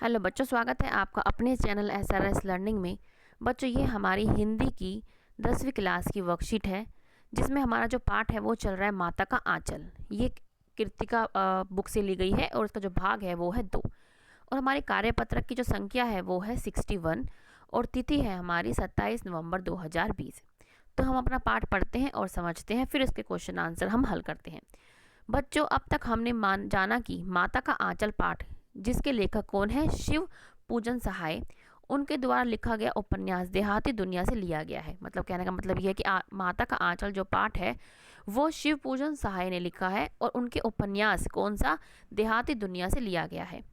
Hello बच्चों, स्वागत है आपका अपने चैनल एसआरएस लर्निंग में। बच्चों, ये हमारी हिंदी की 10वीं क्लास की वर्कशीट है, जिसमें हमारा जो पाठ है वो चल रहा है माता का आंचल। ये कृतिका बुक से ली गई है और इसका जो भाग है वो है 2। और हमारी कार्यपत्रक की जो संख्या है वो है 61 और तिथि है हमारी 27 नवंबर 2020। तो हम अपना पाठ पढ़ते हैं और समझते हैं, फिर इसके क्वेश्चन आंसर हम हल करते हैं। बच्चों, अब तक हमने जाना कि माता का आंचल पाठ जिसके लेखक कौन है, शिव पूजन सहाय, उनके द्वारा लिखा गया उपन्यास देहाती दुनिया से लिया गया है। मतलब कहने का मतलब यह है कि माता का आंचल जो पाठ है वो शिव पूजन सहाय ने लिखा है और उनके उपन्यास कौन सा, देहाती दुनिया से लिया गया है।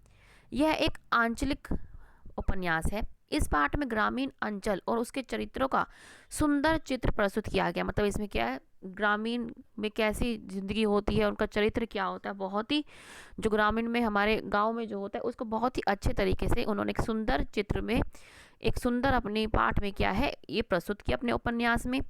यह एक आंचलिक उपन्यास है। इस पाठ में ग्रामीण अंचल और उसके चरित्रों का सुंदर चित्र प्रस्तुत किया गया। मतलब इसमें क्या है, ग्रामीण में कैसी जिंदगी होती है, उनका चरित्र क्या होता है, बहुत ही जो ग्रामीण में हमारे गांव में जो होता है उसको बहुत ही अच्छे तरीके से उन्होंने एक सुंदर चित्र में, एक सुंदर अपने पाठ में क्या है ये प्रस्तुत किया अपने उपन्यास में।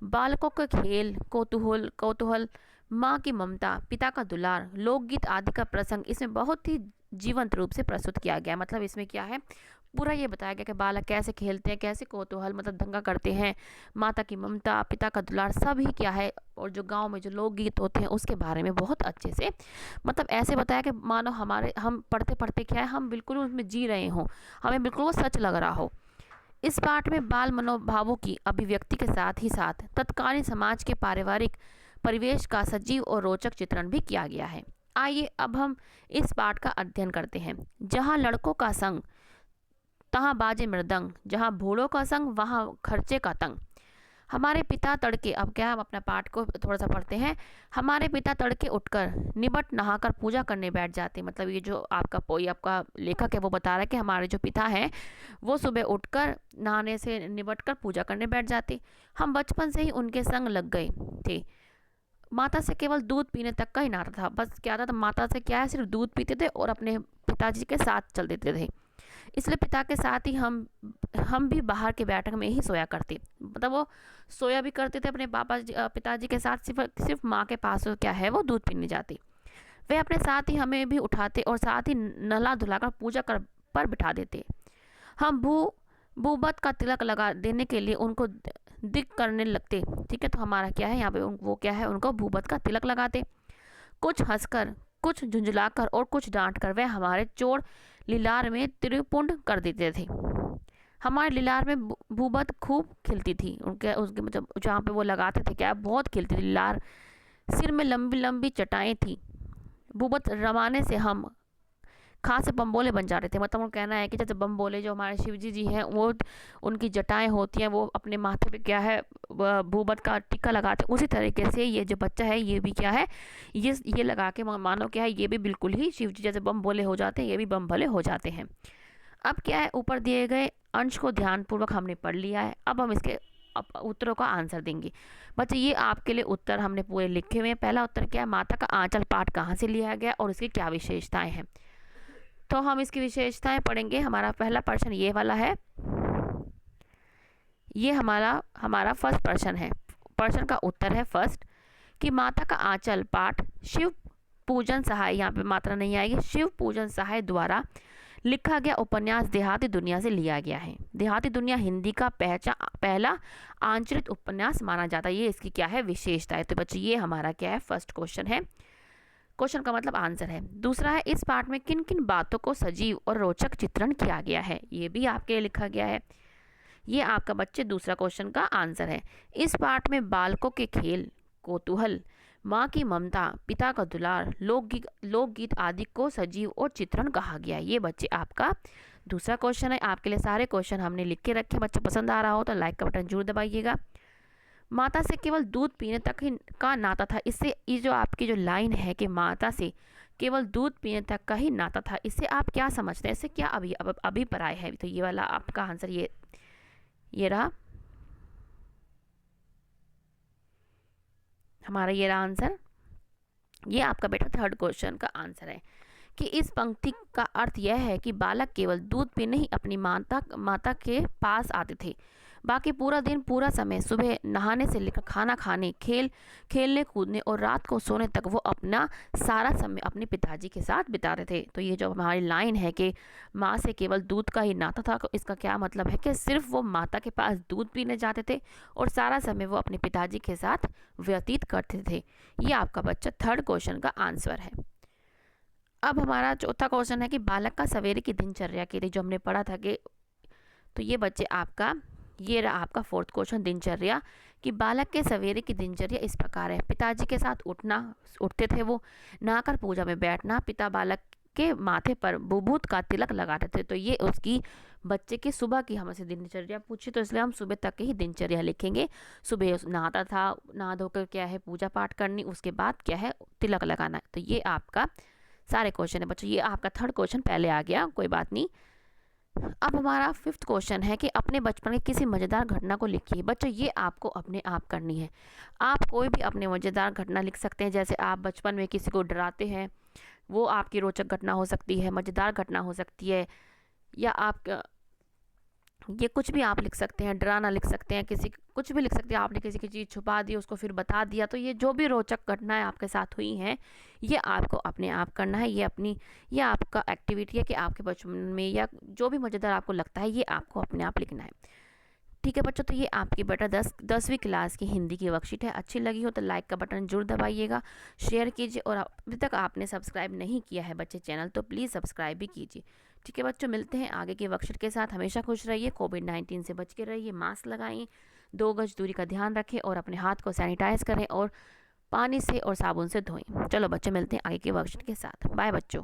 बालकों के खेल, कौतूहल कौतूहल माँ की ममता, पिता का दुलार, लोकगीत आदि का प्रसंग इसमें बहुत ही जीवंत रूप से प्रस्तुत किया गया है। मतलब इसमें क्या है, पूरा ये बताया गया कि बालक कैसे खेलते हैं, कैसे कौतूहल मतलब दंगा करते हैं, माता की ममता, पिता का दुलार सभी क्या है, और जो गांव में जो लोकगीत होते हैं उसके बारे में बहुत अच्छे से मतलब ऐसे बताया कि मानो हमारे हम पढ़ते पढ़ते क्या है, हम बिल्कुल उसमें जी रहे हों, हमें बिल्कुल वो सच लग रहा हो। इस पाठ में बाल मनोभावों की अभिव्यक्ति के साथ ही साथ तत्कालीन समाज के पारिवारिक परिवेश का सजीव और रोचक चित्रण भी किया गया है। आइए अब हम इस पाठ का अध्ययन करते हैं। जहाँ लड़कों का संग तहाँ बाजे मृदंग, जहाँ भूलों का संग वहाँ खर्चे का तंग। हमारे पिता तड़के, अब क्या हम अपना पाठ को थोड़ा सा पढ़ते हैं। हमारे पिता तड़के उठकर निबट नहाकर पूजा करने बैठ जाते। मतलब ये जो आपका आपका लेखक है वो बता रहा है कि हमारे जो पिता हैं वो सुबह उठकर नहाने से निबट कर पूजा करने बैठ जाते। हम बचपन से ही उनके संग लग गए थे। माता से केवल दूध पीने तक का ही नाता था। बस क्या था, तो माता से क्या है, सिर्फ दूध पीते थे और अपने पिताजी के साथ चल देते थे। इसलिए पिता के साथ ही हम भी बाहर के बैठक में ही सोया करते। मतलब वो सोया भी करते थे अपने पिताजी के साथ, सिर्फ माँ के पास क्या है वो दूध पीने जाते। वे अपने साथ ही हमें भी उठाते और साथ ही नहला धुलाकर पूजा कर पर बिठा देते। हम भूबत का तिलक लगा देने के लिए उनको दिक करने लगते। ठीक है, तो हमारा क्या है यहाँ पे वो क्या है, उनको भूबत का तिलक लगाते। कुछ हंसकर, कुछ झुंझलाकर और कुछ डांट कर वे हमारे चोर लीलार में त्रिपुंड कर देते थे। हमारे लीलार में भूबत खूब खिलती थी। उनके उसके मतलब जहाँ पे वो लगाते थे क्या, बहुत खिलती थी लीलार। सिर में लंबी लंबी चटाएं थी। भूबत रमाने से हम खास बम्बोले बन जाते थे। मतलब वो कहना है कि जैसे बम्बोले जो हमारे शिव जी हैं वो, उनकी जटाएं होती हैं, वो अपने माथे पे क्या है भूबत का टिक्का लगाते हैं। उसी तरीके से ये जो बच्चा है ये भी क्या है, ये लगा के मानो क्या है, ये भी बिल्कुल ही शिव जी जैसे बम भोले हो जाते हैं, ये भी बम भोले हो जाते हैं। अब क्या है, ऊपर दिए गए अंश को ध्यानपूर्वक हमने पढ़ लिया है। अब हम इसके उत्तरों का आंसर देंगे। बच्चे, ये आपके लिए उत्तर हमने पूरे लिखे हुए हैं। पहला उत्तर क्या है, माता का आंचल पाठ कहाँ से लिया गया और इसकी क्या विशेषताएं हैं। तो हम इसकी विशेषताएं पढ़ेंगे। हमारा पहला प्रश्न ये वाला है, ये हमारा फर्स्ट प्रश्न है। प्रश्न का उत्तर है फर्स्ट कि माता का आंचल पाठ शिव पूजन सहाय, यहाँ पे मात्रा नहीं आएगी, शिव पूजन सहाय द्वारा लिखा गया उपन्यास देहाती दुनिया से लिया गया है। देहाती दुनिया हिंदी का पहला आंचलिक उपन्यास माना जाता है। ये इसकी क्या है, विशेषता है। तो बच्चे ये हमारा क्या है, फर्स्ट क्वेश्चन है। क्वेश्चन का मतलब आंसर है। दूसरा है, इस पाठ में किन किन बातों को सजीव और रोचक चित्रण किया गया है। ये भी आपके लिए लिखा गया है। ये आपका बच्चे दूसरा क्वेश्चन का आंसर है। इस पाठ में बालकों के खेल, कौतूहल, माँ की ममता, पिता का दुलार, लोकगीत आदि को सजीव और चित्रण कहा गया है। ये बच्चे आपका दूसरा क्वेश्चन है। आपके लिए सारे क्वेश्चन हमने लिख के रखे। बच्चे पसंद आ रहा हो तो लाइक का बटन जरूर दबाइएगा। माता से केवल दूध पीने तक ही का नाता था। इससे ये जो आपकी जो लाइन है कि माता से केवल दूध पीने तक का ही नाता था, इससे आप क्या समझते हैं, इससे क्या अभिप्राय है। तो ये वाला आपका आंसर ये रहा हमारा, ये रहा आंसर। ये आपका बेटा थर्ड क्वेश्चन का आंसर है कि इस पंक्ति का अर्थ यह है कि बालक केवल दूध पीने ही अपनी माता के पास आते थे। बाकी पूरा दिन, पूरा समय, सुबह नहाने से लेकर खाना खाने, खेलने कूदने और रात को सोने तक वो अपना सारा समय अपने पिताजी के साथ बिताते थे। तो ये जो हमारी लाइन है कि माँ से केवल दूध का ही नाता था, तो इसका क्या मतलब है कि सिर्फ वो माता के पास दूध पीने जाते थे और सारा समय वो अपने पिताजी के साथ व्यतीत करते थे। ये आपका बच्चा थर्ड क्वेश्चन का आंसर है। अब हमारा चौथा क्वेश्चन है कि बालक का सवेरे की दिनचर्या के लिए जो हमने पढ़ा था कि, तो ये बच्चे आपका, ये रहा आपका फोर्थ क्वेश्चन दिनचर्या, कि बालक के सवेरे की दिनचर्या इस प्रकार है। पिताजी के साथ उठते थे वो, नहाकर पूजा में बैठना, पिता बालक के माथे पर बुभूत का तिलक लगाते थे। तो ये उसकी बच्चे की सुबह की हमसे दिनचर्या पूछी, तो इसलिए हम सुबह तक की ही दिनचर्या लिखेंगे। सुबह नहाता था, नहा धोकर क्या है पूजा पाठ करनी, उसके बाद क्या है तिलक लगाना। तो ये आपका सारे क्वेश्चन है बच्चों। ये आपका थर्ड क्वेश्चन पहले आ गया, कोई बात नहीं। अब हमारा फिफ्थ क्वेश्चन है कि अपने बचपन की किसी मज़ेदार घटना को लिखिए। बच्चों ये आपको अपने आप करनी है। आप कोई भी अपने मज़ेदार घटना लिख सकते हैं, जैसे आप बचपन में किसी को डराते हैं, वो आपकी रोचक घटना हो सकती है, मज़ेदार घटना हो सकती है, या आप ये कुछ भी आप लिख सकते हैं, डराना लिख सकते हैं, किसी कुछ भी लिख सकते हैं। आपने किसी की चीज़ छुपा दी, उसको फिर बता दिया। तो ये जो भी रोचक घटनाएं आपके साथ हुई हैं, ये आपको अपने आप करना है। ये आपका एक्टिविटी है कि आपके बचपन में या जो भी मज़ेदार आपको लगता है, ये आपको अपने आप लिखना है। ठीक है बच्चों, तो ये आपकी बेटा 10वीं क्लास की हिंदी की वर्कशीट है। अच्छी लगी हो तो लाइक का बटन जरूर दबाइएगा, शेयर कीजिए, और अभी तक आपने सब्सक्राइब नहीं किया है बच्चे चैनल, तो प्लीज़ सब्सक्राइब भी कीजिए। ठीक है बच्चों, मिलते हैं आगे की वर्कशीट के साथ। हमेशा खुश रहिए, कोविड-19 से बच के रहिए, मास्क लगाइए, 2 गज दूरी का ध्यान रखें और अपने हाथ को सैनिटाइज करें और पानी से और साबुन से धोएं। चलो बच्चे, मिलते हैं आगे की वर्कशीट के साथ। बाय बच्चों।